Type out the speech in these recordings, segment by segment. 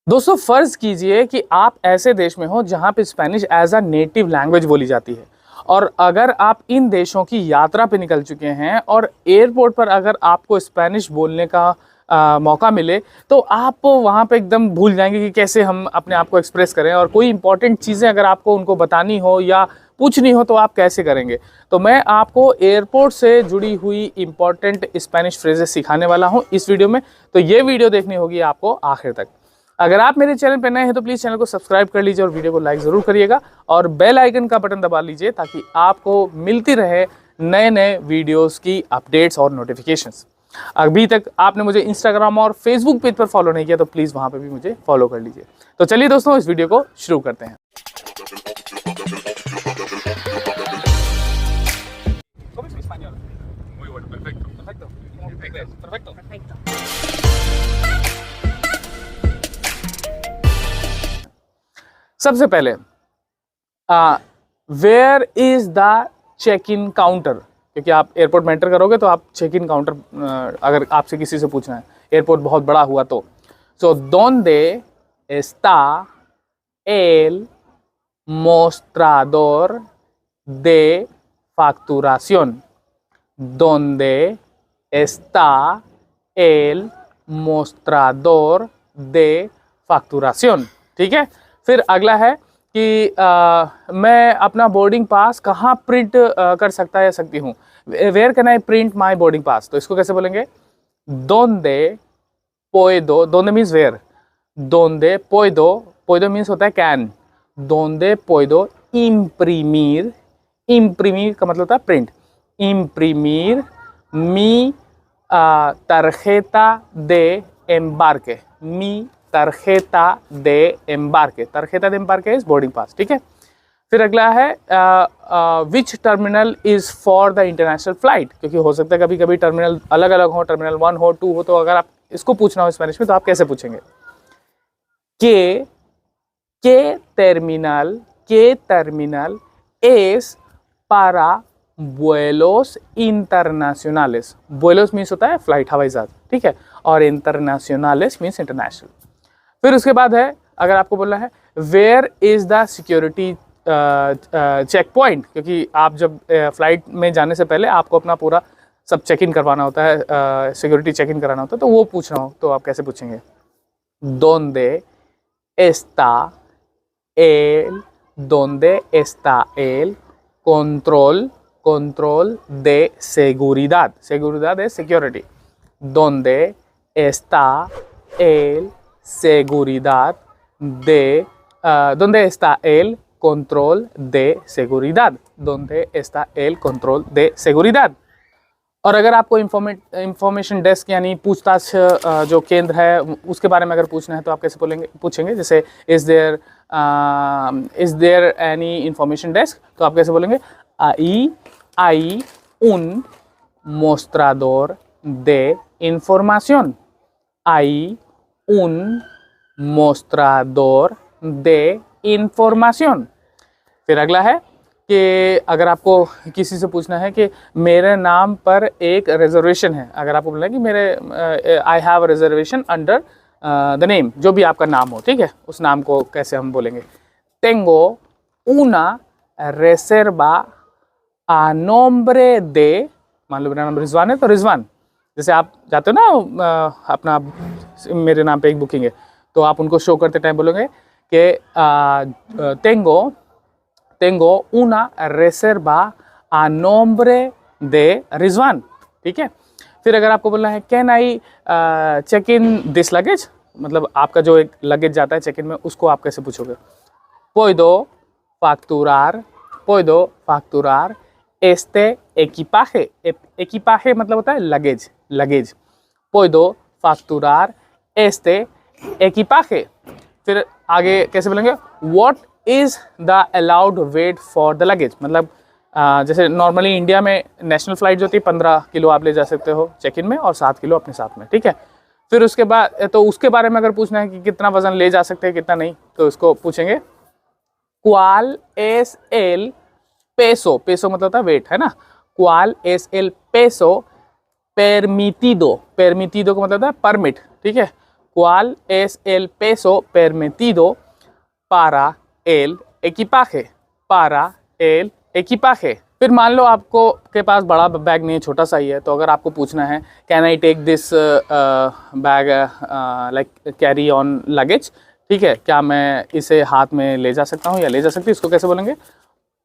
दोस्तों फर्ज कीजिए कि आप ऐसे देश में हो जहां पे Spanish as a native language बोली जाती है और अगर आप इन देशों की यात्रा पे निकल चुके हैं और एयरपोर्ट पर अगर आपको स्पेनिश बोलने का मौका मिले तो आप वहां पे एकदम भूल जाएंगे कि कैसे हम अपने आप को एक्सप्रेस करें और कोई इंपॉर्टेंट चीज़ें अगर आपको उनको बतानी हो या पूछनी हो तो आप कैसे करेंगे। तो मैं आपको एयरपोर्ट से जुड़ी हुई इंपॉर्टेंट स्पेनिश फ्रेजेस सिखाने वाला हूं इस वीडियो में। तो ये वीडियो देखनी होगी आपको आखिर तक। अगर आप मेरे चैनल पर नए हैं तो प्लीज़ चैनल को सब्सक्राइब कर लीजिए और वीडियो को लाइक ज़रूर करिएगा और बेल आइकन का बटन दबा लीजिए ताकि आपको मिलती रहे नए नए वीडियोस की अपडेट्स और नोटिफिकेशंस। अभी तक आपने मुझे इंस्टाग्राम और फेसबुक पेज पर फॉलो नहीं किया तो प्लीज़ वहाँ पर भी मुझे फॉलो कर लीजिए। तो चलिए दोस्तों इस वीडियो को शुरू करते हैं। सबसे पहले where is the check in counter, क्योंकि आप एयरपोर्ट में एंटर करोगे तो आप चेक इन काउंटर अगर आपसे किसी से पूछना है, एयरपोर्ट बहुत बड़ा हुआ तो सो donde está el mostrador de facturación, donde está el mostrador de facturación। ठीक है, फिर अगला है कि मैं अपना बोर्डिंग पास कहाँ प्रिंट कर सकता या सकती हूँ। Where can I print my boarding pass, तो इसको कैसे बोलेंगे? donde puedo, donde means where, donde puedo, puedo means होता है can, donde puedo imprimir, imprimir का मतलब होता है print, imprimir mi tarjeta de embarque, mi tarjeta de embarque, tarjeta de embarque is boarding pass. ठीक है, फिर अगला है which terminal is for the international flight, क्योंकि हो सकता है कभी कभी टर्मिनल अलग अलग हो, टर्मिनल 1 हो 2 हो, तो अगर आप इसको पूछना हो स्पेनिश में तो आप कैसे पूछेंगे? के terminal es para vuelos internacionales, vuelos means होता है फ्लाइट, हवाई जहाज, ठीक है, और इंटरनेशनales मीन्स इंटरनेशनल। फिर उसके बाद है अगर आपको बोलना है where is the security check point, क्योंकि आप जब फ्लाइट में जाने से पहले आपको अपना पूरा सब चेक इन करवाना होता है, सिक्योरिटी चेक इन कराना होता है, तो वो पूछना हो तो आप कैसे पूछेंगे? donde está el control de seguridad, seguridad es security, donde está el seguridad de donde está el control de seguridad, donde está el control de seguridad। और अगर आपको इंफॉर्मेशन डेस्क यानी पूछताछ जो केंद्र है उसके बारे में अगर पूछना है तो आप कैसे पूछेंगे? जैसे is there any information desk, तो आप कैसे बोलेंगे? hay un mostrador de información, hay un mostrador de información। फिर अगला है कि अगर आपको किसी से पूछना है कि मेरे नाम पर एक रिजर्वेशन है, अगर आपको बोलना है कि मेरे I have reservation under the name, जो भी आपका नाम हो, ठीक है, उस नाम को कैसे हम बोलेंगे? tengo una reserva a nombre de, मान लो मेरा नाम रिजवान है तो रिजवान, जैसे आप जाते हो ना अपना मेरे नाम पे एक बुकिंग है तो आप उनको शो करते टाइम बोलोगे कि tengo una reserva a nombre de Rizwan. ठीक है, फिर अगर आपको बोलना है can I check in this luggage, मतलब आपका जो एक लगेज जाता है चेक इन में, उसको आप कैसे पूछोगे? puedo facturar este equipaje, equipaje मतलब होता है luggage, luggage, puedo facturar este equipaje। फिर आगे कैसे बोलेंगे? what is the allowed weight for the luggage, मतलब जैसे नॉर्मली इंडिया में नेशनल फ्लाइट जो होती है 15 किलो आप ले जा सकते हो चेक इन में और 7 किलो अपने साथ में। ठीक है, फिर उसके बाद तो उसके बारे में अगर पूछना है कि कितना वजन ले जा सकते हैं कितना नहीं, तो उसको पूछेंगे cuál es el peso, peso मतलब होता है वेट, है ना, cuál es el peso permitido, permitido का मतलब होता है परमिट, ठीक है, ¿Cuál es el peso permitido para el equipaje? Para el equipaje. फिर मान लो आपको के पास बड़ा बैग नहीं है, छोटा सा ही है, तो अगर आपको पूछना है can I take this bag like carry on luggage, ठीक है, क्या मैं इसे हाथ में ले जा सकता हूँ या ले जा सकती हूँ, इसको कैसे बोलेंगे?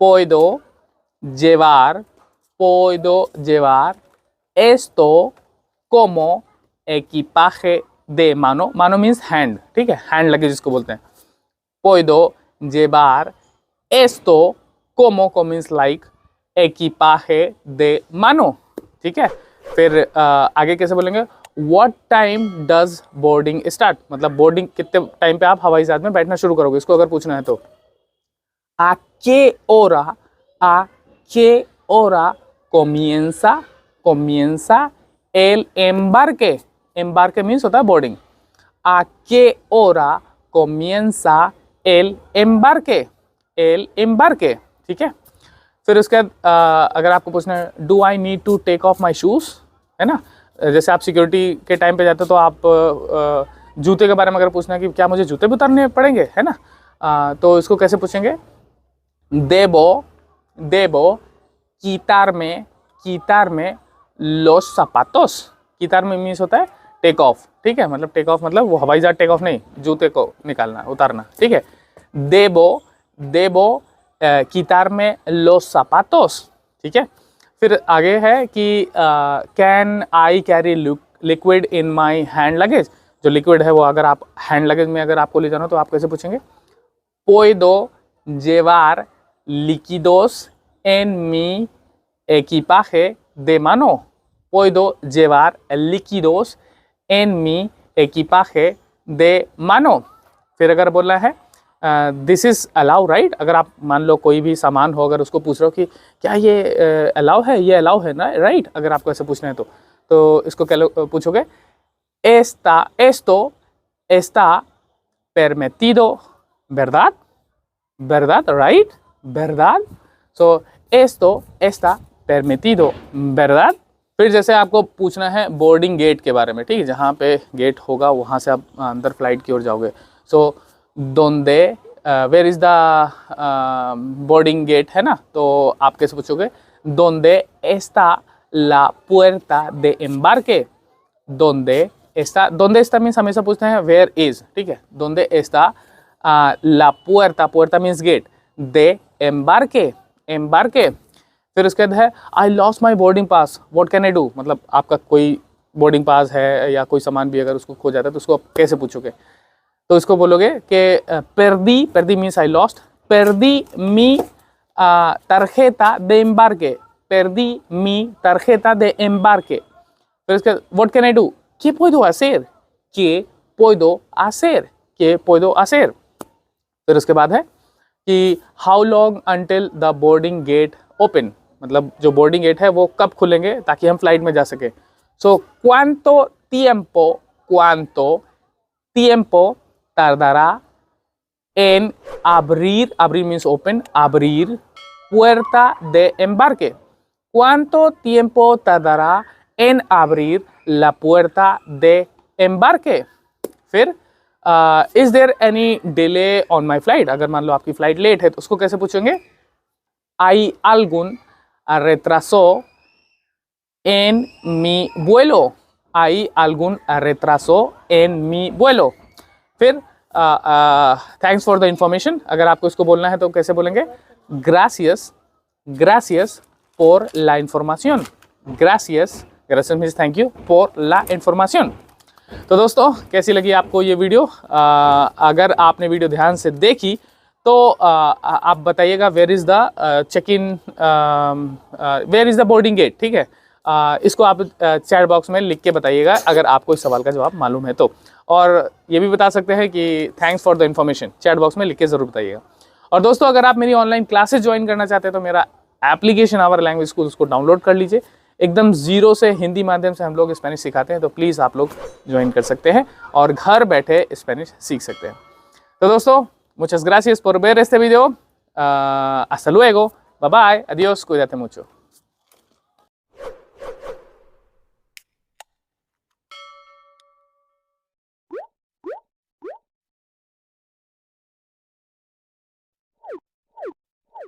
puedo llevar esto como equipaje de mano. Mano means hand, ठीक है, हैंड लगेज जिसको बोलते हैं. puedo llevar esto como means like equipaje de mano, ठीक है. फिर आगे कैसे बोलेंगे? What time does boarding start? मतलब बोर्डिंग कितने टाइम पे आप हवाई जहाज में बैठना शुरू करोगे, इसको अगर पूछना है तो a qué hora comienza el embarque. Embarque means होता है boarding. a qué hora comienza el embarque. El embarque, ठीक है. फिर उसके बाद अगर आपको पूछना है do I need to take off my shoes, है ना, जैसे आप सिक्योरिटी के टाइम पे जाते हो तो आप जूते के बारे में अगर पूछना है कि क्या मुझे जूते भी उतारने पड़ेंगे, है ना, तो इसको कैसे पूछेंगे? देबो quitarme los zapatos. quitarme means होता है टेक ऑफ, ठीक है, मतलब टेक ऑफ मतलब वो हवाई जहाज टेक ऑफ नहीं, जूते को निकालना, उतारना, ठीक है. देबो quitarme los zapatos, ठीक है. फिर आगे है कि can I carry liquid in my hand luggage. जो लिक्विड है वो अगर आप हैंड लगेज में अगर आपको ले जाना तो आप कैसे पूछेंगे? puedo llevar líquidos en mi equipaje de mano. puedo llevar líquidos en mi equipaje de mano. फिर अगर बोलना है दिस इज़ अलाउ राइट, अगर आप मान लो कोई भी सामान हो, अगर उसको पूछ रहे हो कि क्या ये अलाउ है, ये अलाउ है ना, राइट, अगर आपको ऐसे पूछना है तो इसको क्या पूछोगे? esto está permitido, ¿verdad? ¿Verdad? Right? ¿Verdad? So esto está permitido, ¿verdad? फिर जैसे आपको पूछना है बोर्डिंग गेट के बारे में, ठीक है, जहाँ पे गेट होगा वहाँ से आप अंदर फ्लाइट की ओर जाओगे. So donde where is the boarding gate, है ना, तो आप कैसे पूछोगे? donde está la puerta de embarque. donde está means हमेशा पूछते हैं वेयर इज, ठीक है. donde está la puerta means gate, de embarque. फिर उसके बाद है I lost my boarding pass, what can I do, मतलब आपका कोई बोर्डिंग पास है या कोई सामान भी अगर उसको खो जाता है तो उसको आप कैसे पूछोगे? तो इसको बोलोगे कि perdí means I lost, perdí mi tarjeta de embarque. perdí mi tarjeta de embarque. फिर उसके बाद what can I do, ¿qué puedo hacer? ¿qué puedo hacer? ¿qué puedo hacer? फिर उसके बाद है कि how long until the boarding gate open, मतलब जो बोर्डिंग गेट है वो कब खुलेंगे ताकि हम फ्लाइट में जा सके. सो cuánto tiempo tardará en abrir means open, abrir puerta de embarque. ¿cuánto tiempo tardará en abrir la puerta de embarque? फिर is there any delay on my flight, अगर मान लो आपकी फ्लाइट लेट है तो उसको कैसे पूछेंगे? hay algún retraso en mi vuelo. hay algún retraso en mi vuelo. फिर थैंक्स फॉर द इंफॉर्मेशन, अगर आपको इसको बोलना है तो कैसे बोलेंगे? gracias por la información. gracias means thank you, por la información. तो दोस्तों कैसी लगी आपको ये वीडियो? अगर आपने वीडियो ध्यान से देखी तो आप बताइएगा where is the check in, where is the boarding gate, ठीक है. इसको आप चैट बॉक्स में लिख के बताइएगा अगर आपको इस सवाल का जवाब मालूम है तो. और ये भी बता सकते हैं कि thanks for the information, chat box में लिख के ज़रूर बताइएगा. और दोस्तों अगर आप मेरी ऑनलाइन क्लासेस ज्वाइन करना चाहते हैं तो मेरा एप्लीकेशन आवर लैंग्वेज स्कूल, उसको डाउनलोड कर लीजिए. एकदम ज़ीरो से हिंदी माध्यम से हम लोग स्पेनिश सिखाते हैं, तो प्लीज़ आप लोग ज्वाइन कर सकते हैं और घर बैठे स्पेनिश सीख सकते हैं. तो दोस्तों muchas gracias por ver este video. Hasta luego. Bye bye. Adiós. Cuídate mucho.